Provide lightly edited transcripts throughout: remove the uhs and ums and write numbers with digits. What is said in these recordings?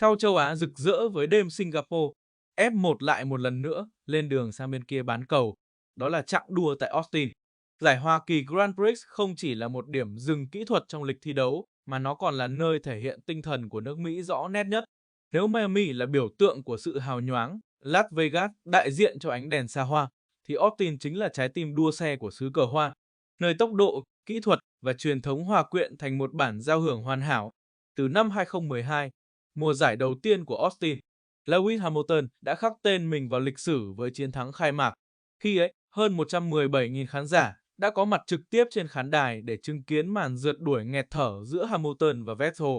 Sau châu Á rực rỡ với đêm Singapore, F1 lại một lần nữa lên đường sang bên kia bán cầu, đó là chặng đua tại Austin. Giải Hoa Kỳ Grand Prix không chỉ là một điểm dừng kỹ thuật trong lịch thi đấu, mà nó còn là nơi thể hiện tinh thần của nước Mỹ rõ nét nhất. Nếu Miami là biểu tượng của sự hào nhoáng, Las Vegas đại diện cho ánh đèn xa hoa, thì Austin chính là trái tim đua xe của xứ cờ hoa, nơi tốc độ, kỹ thuật và truyền thống hòa quyện thành một bản giao hưởng hoàn hảo. Từ năm 2012, mùa giải đầu tiên của Austin, Lewis Hamilton đã khắc tên mình vào lịch sử với chiến thắng khai mạc. Khi ấy, hơn 117.000 khán giả đã có mặt trực tiếp trên khán đài để chứng kiến màn rượt đuổi nghẹt thở giữa Hamilton và Vettel,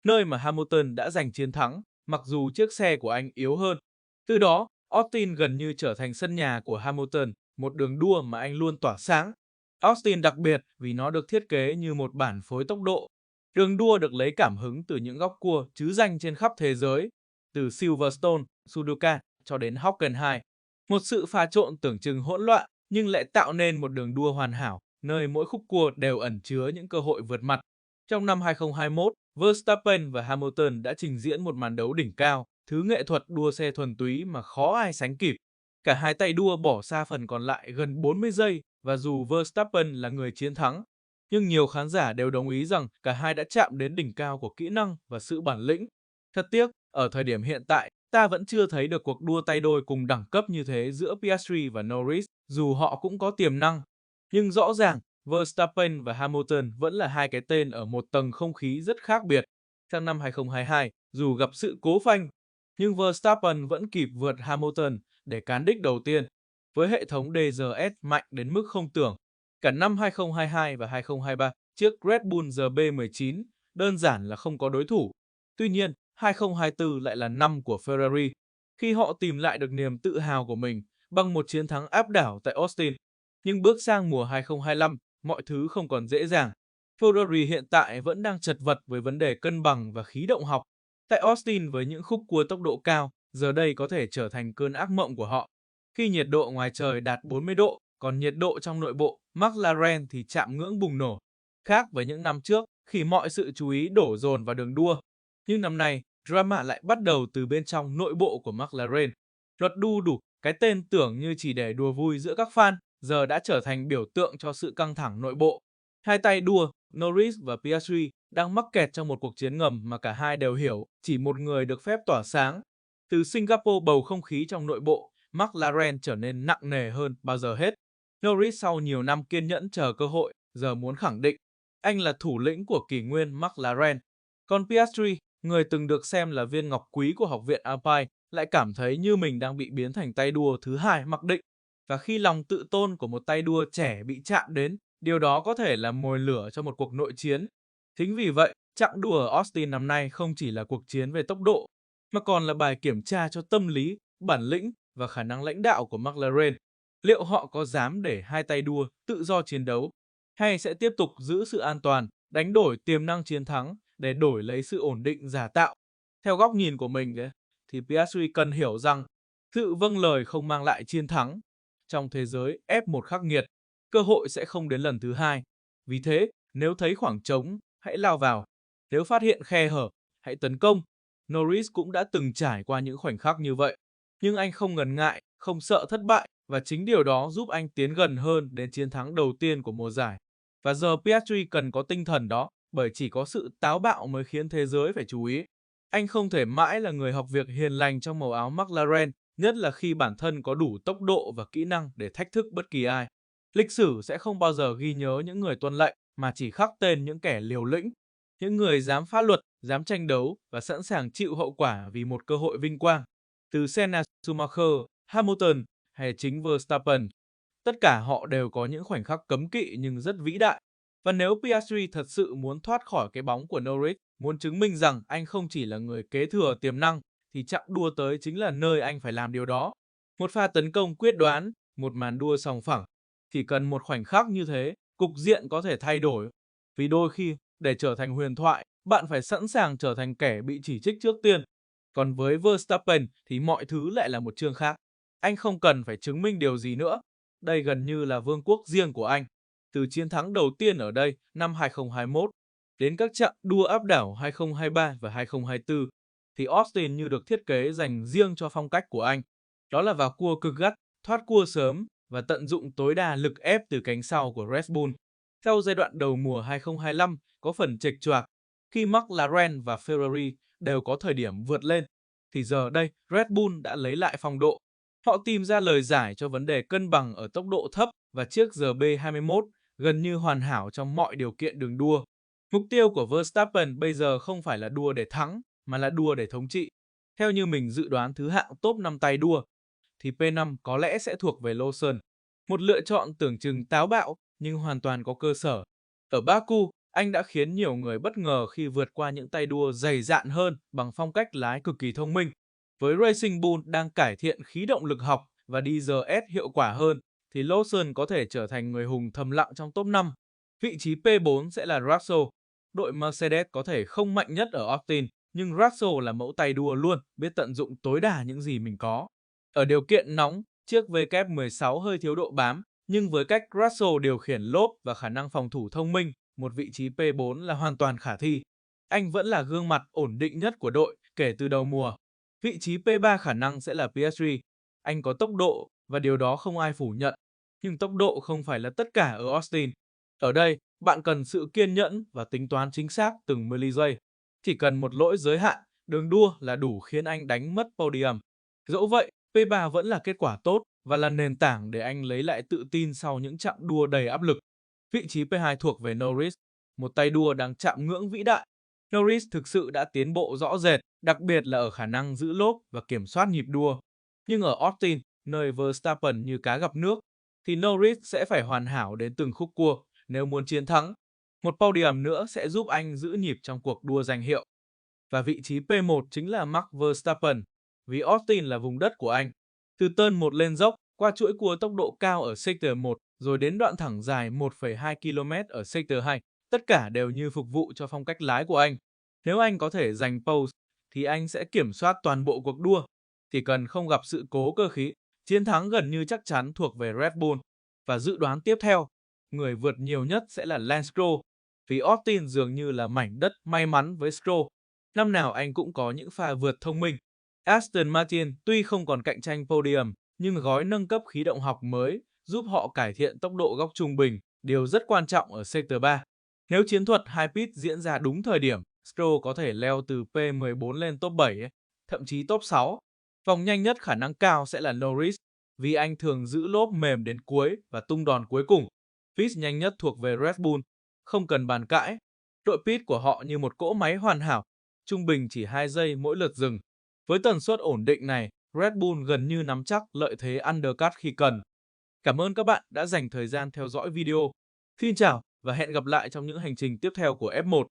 nơi mà Hamilton đã giành chiến thắng, mặc dù chiếc xe của anh yếu hơn. Từ đó, Austin gần như trở thành sân nhà của Hamilton, một đường đua mà anh luôn tỏa sáng. Austin đặc biệt vì nó được thiết kế như một bản phối tốc độ. Đường đua được lấy cảm hứng từ những góc cua trứ danh trên khắp thế giới, từ Silverstone, Suzuka cho đến Hockenheim. Một sự pha trộn tưởng chừng hỗn loạn nhưng lại tạo nên một đường đua hoàn hảo, nơi mỗi khúc cua đều ẩn chứa những cơ hội vượt mặt. Trong năm 2021, Verstappen và Hamilton đã trình diễn một màn đấu đỉnh cao, thứ nghệ thuật đua xe thuần túy mà khó ai sánh kịp. Cả hai tay đua bỏ xa phần còn lại gần 40 giây và dù Verstappen là người chiến thắng, nhưng nhiều khán giả đều đồng ý rằng cả hai đã chạm đến đỉnh cao của kỹ năng và sự bản lĩnh. Thật tiếc, ở thời điểm hiện tại, ta vẫn chưa thấy được cuộc đua tay đôi cùng đẳng cấp như thế giữa Piastri và Norris, dù họ cũng có tiềm năng. Nhưng rõ ràng, Verstappen và Hamilton vẫn là hai cái tên ở một tầng không khí rất khác biệt. Trong năm 2022, dù gặp sự cố phanh, nhưng Verstappen vẫn kịp vượt Hamilton để cán đích đầu tiên. Với hệ thống DRS mạnh đến mức không tưởng, cả năm 2022 và 2023, chiếc Red Bull RB19 đơn giản là không có đối thủ. Tuy nhiên, 2024 lại là năm của Ferrari, khi họ tìm lại được niềm tự hào của mình bằng một chiến thắng áp đảo tại Austin. Nhưng bước sang mùa 2025, mọi thứ không còn dễ dàng. Ferrari hiện tại vẫn đang chật vật với vấn đề cân bằng và khí động học. Tại Austin với những khúc cua tốc độ cao, giờ đây có thể trở thành cơn ác mộng của họ. Khi nhiệt độ ngoài trời đạt 40 độ, còn nhiệt độ trong nội bộ, McLaren thì chạm ngưỡng bùng nổ. Khác với những năm trước, khi mọi sự chú ý đổ dồn vào đường đua. Nhưng năm nay, drama lại bắt đầu từ bên trong nội bộ của McLaren. Luật đu đủ, cái tên tưởng như chỉ để đùa vui giữa các fan, giờ đã trở thành biểu tượng cho sự căng thẳng nội bộ. Hai tay đua, Norris và Piastri đang mắc kẹt trong một cuộc chiến ngầm mà cả hai đều hiểu, chỉ một người được phép tỏa sáng. Từ Singapore bầu không khí trong nội bộ, McLaren trở nên nặng nề hơn bao giờ hết. Norris sau nhiều năm kiên nhẫn chờ cơ hội, giờ muốn khẳng định anh là thủ lĩnh của kỷ nguyên McLaren. Còn Piastri, người từng được xem là viên ngọc quý của học viện Alpine, lại cảm thấy như mình đang bị biến thành tay đua thứ hai mặc định. Và khi lòng tự tôn của một tay đua trẻ bị chạm đến, điều đó có thể là mồi lửa cho một cuộc nội chiến. Chính vì vậy, chặng đua ở Austin năm nay không chỉ là cuộc chiến về tốc độ, mà còn là bài kiểm tra cho tâm lý, bản lĩnh và khả năng lãnh đạo của McLaren. Liệu họ có dám để hai tay đua tự do chiến đấu, hay sẽ tiếp tục giữ sự an toàn, đánh đổi tiềm năng chiến thắng để đổi lấy sự ổn định giả tạo? Theo góc nhìn của mình thì Piastri cần hiểu rằng sự vâng lời không mang lại chiến thắng. Trong thế giới F1 khắc nghiệt, cơ hội sẽ không đến lần thứ hai. Vì thế, nếu thấy khoảng trống, hãy lao vào. Nếu phát hiện khe hở, hãy tấn công. Norris cũng đã từng trải qua những khoảnh khắc như vậy. Nhưng anh không ngần ngại, không sợ thất bại và chính điều đó giúp anh tiến gần hơn đến chiến thắng đầu tiên của mùa giải. Và giờ Piastri cần có tinh thần đó, bởi chỉ có sự táo bạo mới khiến thế giới phải chú ý. Anh không thể mãi là người học việc hiền lành trong màu áo McLaren, nhất là khi bản thân có đủ tốc độ và kỹ năng để thách thức bất kỳ ai. Lịch sử sẽ không bao giờ ghi nhớ những người tuân lệnh, mà chỉ khắc tên những kẻ liều lĩnh, những người dám phá luật, dám tranh đấu và sẵn sàng chịu hậu quả vì một cơ hội vinh quang. Từ Senna, Schumacher, Hamilton hay chính Verstappen, tất cả họ đều có những khoảnh khắc cấm kỵ nhưng rất vĩ đại. Và nếu Piastri thật sự muốn thoát khỏi cái bóng của Norris, muốn chứng minh rằng anh không chỉ là người kế thừa tiềm năng, thì chặng đua tới chính là nơi anh phải làm điều đó. Một pha tấn công quyết đoán, một màn đua sòng phẳng. Chỉ cần một khoảnh khắc như thế, cục diện có thể thay đổi. Vì đôi khi, để trở thành huyền thoại, bạn phải sẵn sàng trở thành kẻ bị chỉ trích trước tiên. Còn với Verstappen thì mọi thứ lại là một chương khác. Anh không cần phải chứng minh điều gì nữa. Đây gần như là vương quốc riêng của anh. Từ chiến thắng đầu tiên ở đây năm 2021 đến các chặng đua áp đảo 2023 và 2024, thì Austin như được thiết kế dành riêng cho phong cách của anh. Đó là vào cua cực gắt, thoát cua sớm và tận dụng tối đa lực ép từ cánh sau của Red Bull. Sau giai đoạn đầu mùa 2025 có phần chệch choạc, khi McLaren và Ferrari đều có thời điểm vượt lên, thì giờ đây Red Bull đã lấy lại phong độ. Họ tìm ra lời giải cho vấn đề cân bằng ở tốc độ thấp và chiếc RB21 gần như hoàn hảo trong mọi điều kiện đường đua. Mục tiêu của Verstappen bây giờ không phải là đua để thắng, mà là đua để thống trị. Theo như mình dự đoán thứ hạng top 5 tay đua, thì P5 có lẽ sẽ thuộc về Lawson. Một lựa chọn tưởng chừng táo bạo nhưng hoàn toàn có cơ sở. Ở Baku, anh đã khiến nhiều người bất ngờ khi vượt qua những tay đua dày dạn hơn bằng phong cách lái cực kỳ thông minh. Với Racing Bull đang cải thiện khí động lực học và DRS hiệu quả hơn, thì Lawson có thể trở thành người hùng thầm lặng trong top 5. Vị trí P4 sẽ là Russell. Đội Mercedes có thể không mạnh nhất ở Austin, nhưng Russell là mẫu tay đua luôn, biết tận dụng tối đa những gì mình có. Ở điều kiện nóng, chiếc WK16 hơi thiếu độ bám, nhưng với cách Russell điều khiển lốp và khả năng phòng thủ thông minh, một vị trí P4 là hoàn toàn khả thi. Anh vẫn là gương mặt ổn định nhất của đội kể từ đầu mùa. Vị trí P3 khả năng sẽ là Piastri. Anh có tốc độ và điều đó không ai phủ nhận. Nhưng tốc độ không phải là tất cả ở Austin. Ở đây, bạn cần sự kiên nhẫn và tính toán chính xác từng milli giây. Chỉ cần một lỗi giới hạn, đường đua là đủ khiến anh đánh mất podium. Dẫu vậy, P3 vẫn là kết quả tốt và là nền tảng để anh lấy lại tự tin sau những chặng đua đầy áp lực. Vị trí P2 thuộc về Norris, một tay đua đang chạm ngưỡng vĩ đại. Norris thực sự đã tiến bộ rõ rệt, đặc biệt là ở khả năng giữ lốp và kiểm soát nhịp đua. Nhưng ở Austin, nơi Verstappen như cá gặp nước, thì Norris sẽ phải hoàn hảo đến từng khúc cua nếu muốn chiến thắng. Một podium nữa sẽ giúp anh giữ nhịp trong cuộc đua danh hiệu. Và vị trí P1 chính là Max Verstappen, vì Austin là vùng đất của anh. Từ turn 1 lên dốc, qua chuỗi cua tốc độ cao ở Sector 1, rồi đến đoạn thẳng dài 1,2 km ở Sector 2, tất cả đều như phục vụ cho phong cách lái của anh. Nếu anh có thể giành pole, thì anh sẽ kiểm soát toàn bộ cuộc đua. Chỉ cần không gặp sự cố cơ khí, chiến thắng gần như chắc chắn thuộc về Red Bull. Và dự đoán tiếp theo, người vượt nhiều nhất sẽ là Lance Stroll, vì Austin dường như là mảnh đất may mắn với Stroll. Năm nào anh cũng có những pha vượt thông minh. Aston Martin tuy không còn cạnh tranh podium, nhưng gói nâng cấp khí động học mới giúp họ cải thiện tốc độ góc trung bình, điều rất quan trọng ở Sector 3. Nếu chiến thuật high pit diễn ra đúng thời điểm, Stroll có thể leo từ P14 lên top 7, thậm chí top 6. Vòng nhanh nhất khả năng cao sẽ là Norris, vì anh thường giữ lốp mềm đến cuối và tung đòn cuối cùng. Pit nhanh nhất thuộc về Red Bull, không cần bàn cãi. Đội pit của họ như một cỗ máy hoàn hảo, trung bình chỉ 2 giây mỗi lượt dừng. Với tần suất ổn định này, Red Bull gần như nắm chắc lợi thế undercut khi cần. Cảm ơn các bạn đã dành thời gian theo dõi video. Xin chào và hẹn gặp lại trong những hành trình tiếp theo của F1.